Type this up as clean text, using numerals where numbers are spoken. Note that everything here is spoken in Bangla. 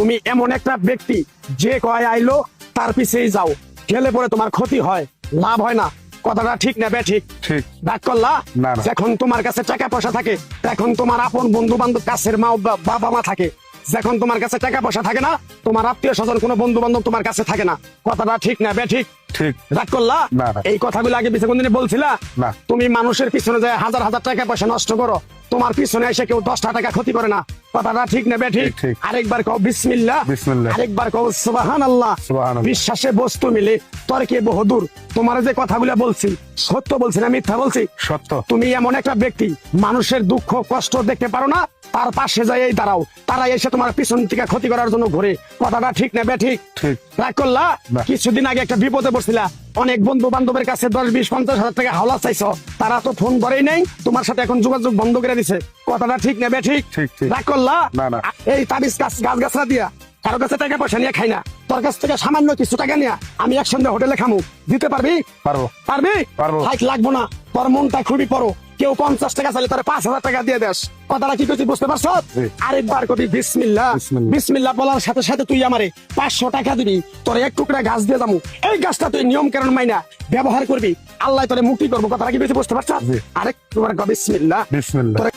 তুমি এমন একটা ব্যক্তি যে কয় আইলো তার পিছেই যাও, গেলে পরে তোমার ক্ষতি হয়, লাভ হয় না। কথাটা ঠিক না বে ঠিক? ঠিক। ডাক করলা না, না। যখন তোমার কাছে টাকা পয়সা থাকে, এখন তোমার আপন বন্ধু বান্ধব, কাছের মা বাবা মা থাকে। যখন তোমার কাছে টাকা পয়সা থাকে না, তোমার আত্মীয় স্বজন কোনো বন্ধু বান্ধব তোমার কাছে থাকে না। কথাটা ঠিক না বে ঠিক? ঠিক। রাগ করলা? না, না। এই কথাগুলো আগে পিছনে কোনদিন বলছিলা? না। তুমি মানুষের পিছনে যায় হাজার হাজার টাকা পয়সা নষ্ট করো, তোমার পিছনে এসে কেউ 10টা টাকা ক্ষতি করে না। কথাটা ঠিক না বে ঠিক? ঠিক, ঠিক। আরেকবার কও বিসমিল্লাহ, বিসমিল্লাহ। আরেকবার কও সুবহানাল্লাহ। সুবহানাল্লাহ। বিশ্বাসে বস্তু মিলে তর্কে বহুদূর। তোমার যে কথাগুলো বলছি সত্য বলছি না মিথ্যা বলছি? সত্য। তুমি এমন একটা ব্যক্তি, মানুষের দুঃখ কষ্ট দেখতে পারো না, তার পাশে যাই দাঁড়াও, তারা এসে তোমার পিছন থেকে ক্ষতি করার জন্য ঘুরে। কথাটা ঠিক না বে ঠিক? ঠিক। রাগ করলা? না। কিছুদিন আগে একটা বিপদে পড়ছিলা, অনেক বন্ধু বান্ধবের কাছে 10-20-50 হাজার টাকা হাওলা চাইছো, তারা তো ফোন করেই নেই, তোমার সাথে এখন যোগাযোগ বন্ধ করে দিছে। কথাটা ঠিক না বে ঠিক? ঠিক, ঠিক। রাগ করলা? না, না। এই তাবিজ গাছ গাছরা দিয়া কারো কাছে টাকা পয়সা নিয়ে খাই না, তোর কাছ থেকে সামান্য কিছু টাকা নিয়ে আমি একসঙ্গে হোটেলে খামু, দিতে পারবি? পারবো। পারবি? পারবো। হাইট লাগবো না, তোর মনটা খুবই বড়। কেউ 50 টাকা চাইলে তার 5,000 টাকা দিয়ে দেস। কথাটা কি করছি বুঝতে পারছ? জি। আরেকবার কবি বিসমিল্লাহ। বিসমিল্লাহ। বিসমিল্লাহ বলার সাথে সাথে তুই আমারে 500 টাকা দিবি, তোর এক টুকরা গাছ দিয়ে যাবো। এই গাছটা তুই নিয়ম কানুন মাইনা ব্যবহার করবি, আল্লাহ তোরে মুক্তি করবো। কথাটা কি বুঝতে পারছ? জি। আরেকবার কবি বিসমিল্লাহ। বিসমিল্লাহ। তোরে